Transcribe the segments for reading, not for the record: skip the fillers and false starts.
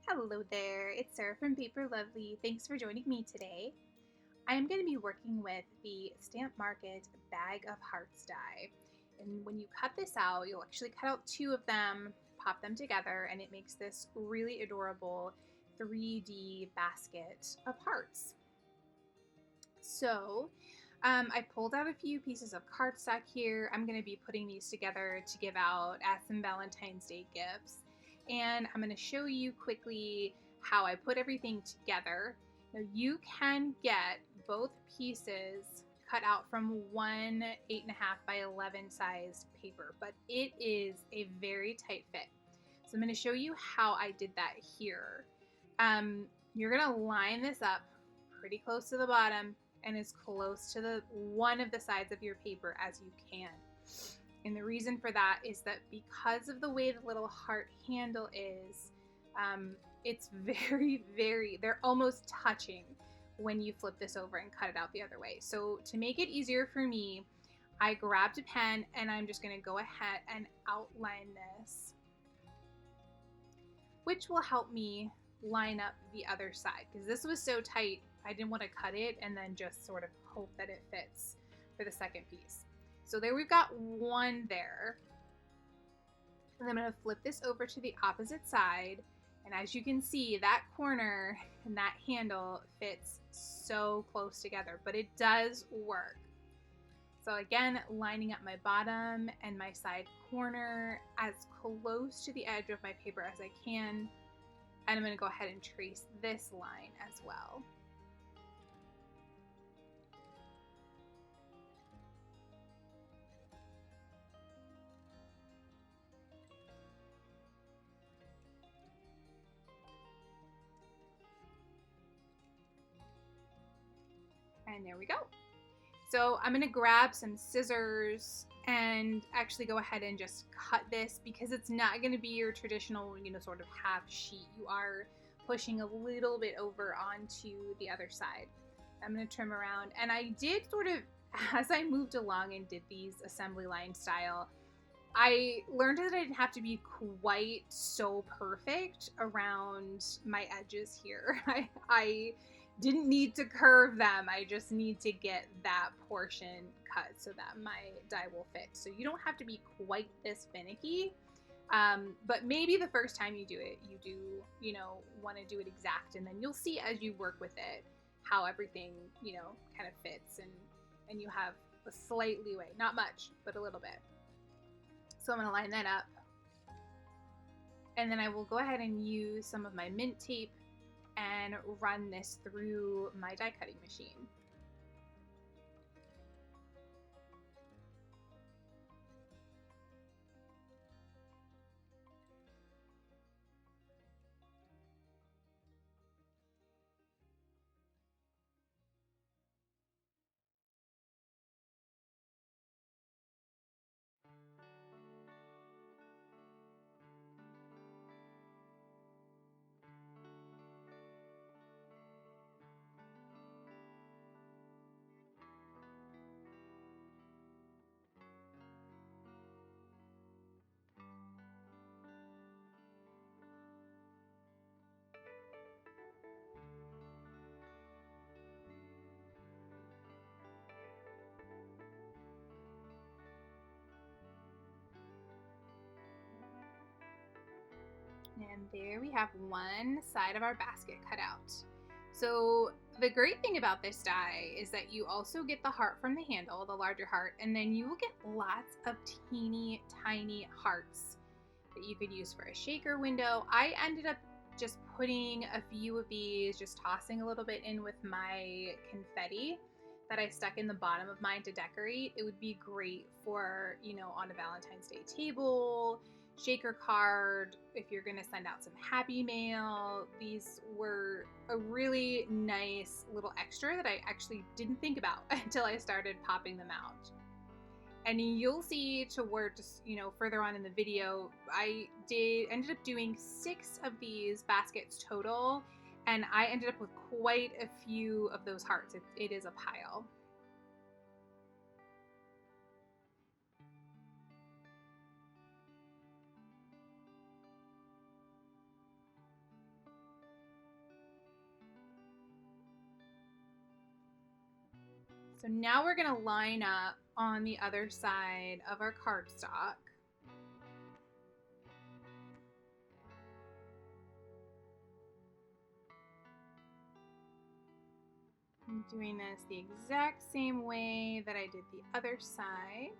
Hello there, it's Sarah from Paper Lovely. Thanks for joining me today. I am going to be working with the Stamp Market Bag of Hearts die. And when you cut this out, you'll actually cut out two of them, pop them together, and it makes this really adorable 3D basket of hearts. So I pulled out a few pieces of cardstock here. I'm going to be putting these together to give out as some Valentine's Day gifts. And I'm going to show you quickly how I put everything together. Now you can get both pieces cut out from one 8.5 by 11 size paper, but it is a very tight fit. So I'm going to show you how I did that here. You're going to line this up pretty close to the bottom and as close to the one of the sides of your paper as you can. And the reason for that is that because of the way the little heart handle is, it's they're almost touching when you flip this over and cut it out the other way. So to make it easier for me, I grabbed a pen and I'm just going to go ahead and outline this, which will help me line up the other side, because this was so tight I didn't want to cut it and then just sort of hope that it fits for the second piece. So there we've got one there. And I'm going to flip this over to the opposite side. And as you can see, that corner and that handle fits so close together, but it does work. So again, lining up my bottom and my side corner as close to the edge of my paper as I can. And I'm going to go ahead and trace this line as well. And there we go. So I'm going to grab some scissors and actually go ahead and just cut this, because it's not going to be your traditional, sort of half sheet. You are pushing a little bit over onto the other side. I'm going to trim around, and I did sort of, as I moved along and did these assembly line style, I learned that I didn't have to be quite so perfect around my edges here. I didn't need to curve them. I just need to get that portion cut so that my die will fit. So you don't have to be quite this finicky, but maybe the first time you do it, you do, want to do it exact, and then you'll see as you work with it how everything, kind of fits, and you have a slight leeway, not much, but a little bit. So I'm going to line that up, and then I will go ahead and use some of my mint tape and run this through my die cutting machine. And there we have one side of our basket cut out. So the great thing about this die is that you also get the heart from the handle, the larger heart, and then you will get lots of teeny tiny hearts that you could use for a shaker window. I ended up just putting a few of these, just tossing a little bit in with my confetti that I stuck in the bottom of mine to decorate. It would be great for, on a Valentine's Day table, shaker card, if you're going to send out some happy mail. These were a really nice little extra that I actually didn't think about until I started popping them out. And you'll see towards, further on in the video, I ended up doing 6 of these baskets total, and I ended up with quite a few of those hearts. It is a pile. So now we're going to line up on the other side of our cardstock. I'm doing this the exact same way that I did the other side.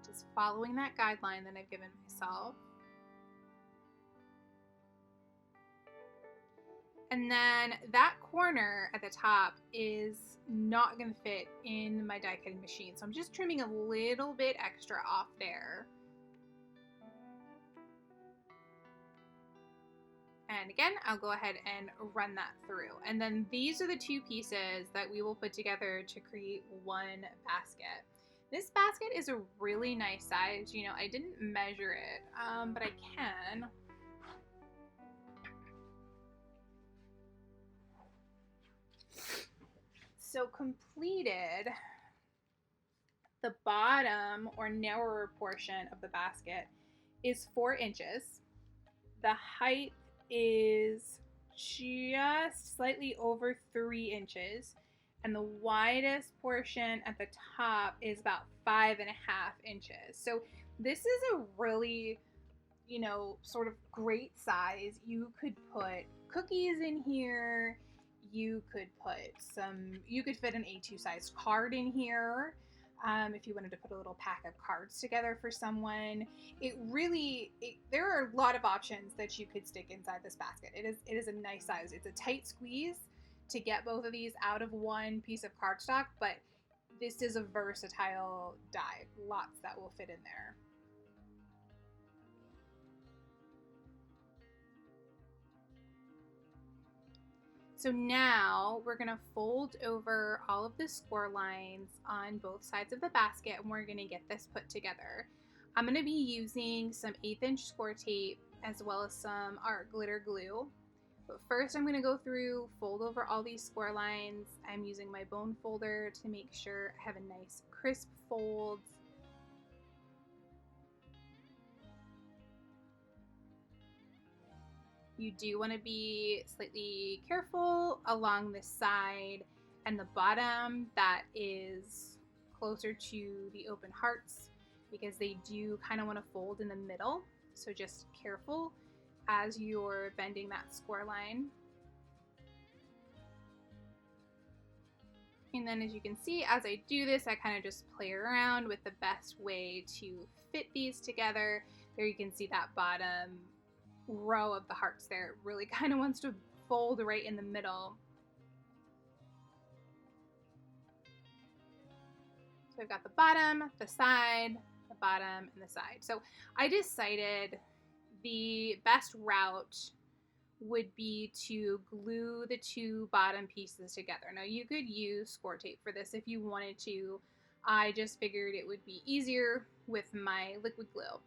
Just following that guideline that I've given myself. And then that corner at the top is not going to fit in my die cutting machine. So I'm just trimming a little bit extra off there. And again, I'll go ahead and run that through. And then these are the two pieces that we will put together to create one basket. This basket is a really nice size. You know, I didn't measure it, but I can. So completed, the bottom or narrower portion of the basket is 4 inches. The height is just slightly over 3 inches. And the widest portion at the top is about 5.5 inches. So this is a really, you know, sort of great size. You could put cookies in here. You could fit an A2 sized card in here. If you wanted to put a little pack of cards together for someone. There are a lot of options that you could stick inside this basket. It is a nice size. It's a tight squeeze to get both of these out of one piece of cardstock, but this is a versatile die. Lots that will fit in there. So now we're going to fold over all of the score lines on both sides of the basket, and we're going to get this put together. I'm going to be using some 1/8 inch Scor-Tape as well as some art glitter glue. But first I'm going to go through, fold over all these score lines. I'm using my bone folder to make sure I have a nice crisp fold. You do want to be slightly careful along the side and the bottom that is closer to the open hearts, because they do kind of want to fold in the middle. So just careful as you're bending that score line. And then as you can see, as I do this, I kind of just play around with the best way to fit these together. There you can see that bottom row of the hearts there. It really kind of wants to fold right in the middle. So I've got the bottom, the side, the bottom, and the side. So I decided the best route would be to glue the two bottom pieces together. Now you could use Scor-Tape for this if you wanted to. I just figured it would be easier with my liquid glue.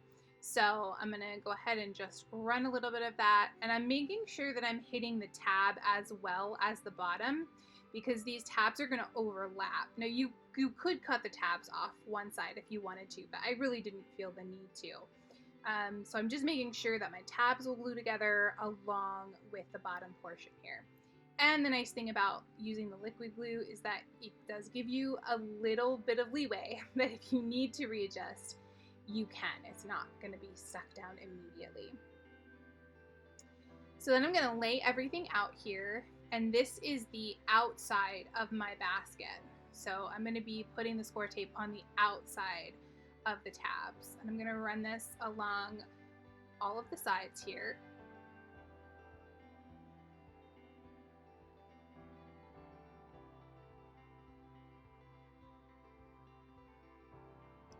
So I'm going to go ahead and just run a little bit of that, and I'm making sure that I'm hitting the tab as well as the bottom, because these tabs are going to overlap. Now you could cut the tabs off one side if you wanted to, but I really didn't feel the need to. So I'm just making sure that my tabs will glue together along with the bottom portion here. And the nice thing about using the liquid glue is that it does give you a little bit of leeway that if you need to readjust, you can. It's not going to be stuck down immediately. So then I'm going to lay everything out here, and this is the outside of my basket. So I'm going to be putting the Scor-Tape on the outside of the tabs, and I'm going to run this along all of the sides here.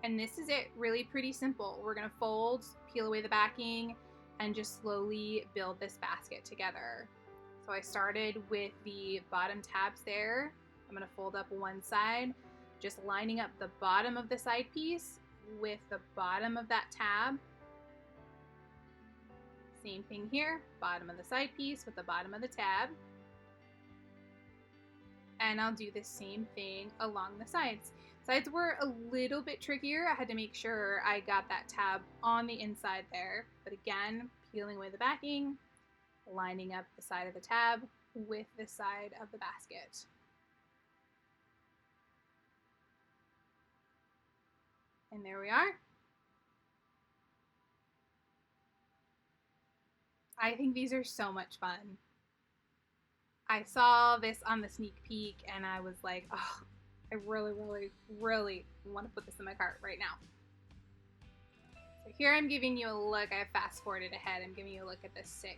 And this is it, really pretty simple. We're going to fold, peel away the backing, and just slowly build this basket together. So I started with the bottom tabs there. I'm going to fold up one side, just lining up the bottom of the side piece with the bottom of that tab. Same thing here, bottom of the side piece with the bottom of the tab. And I'll do the same thing along the sides. Sides were a little bit trickier. I had to make sure I got that tab on the inside there. But again, peeling away the backing, lining up the side of the tab with the side of the basket. And there we are. I think these are so much fun. I saw this on the sneak peek and I was like, oh, I really, really, really want to put this in my cart right now. So here I'm giving you a look. I fast forwarded ahead. I'm giving you a look at the 6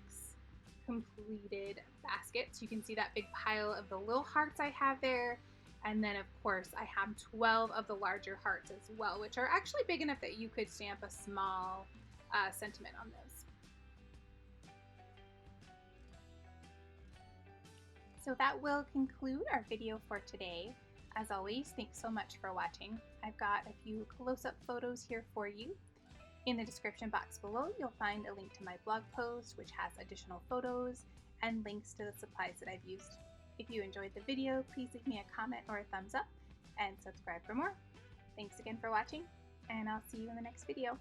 completed baskets. You can see that big pile of the little hearts I have there. And then of course I have 12 of the larger hearts as well, which are actually big enough that you could stamp a small sentiment on those. So that will conclude our video for today. As always, thanks so much for watching. I've got a few close-up photos here for you. In the description box below, you'll find a link to my blog post, which has additional photos and links to the supplies that I've used. If you enjoyed the video, please leave me a comment or a thumbs up and subscribe for more. Thanks again for watching, and I'll see you in the next video.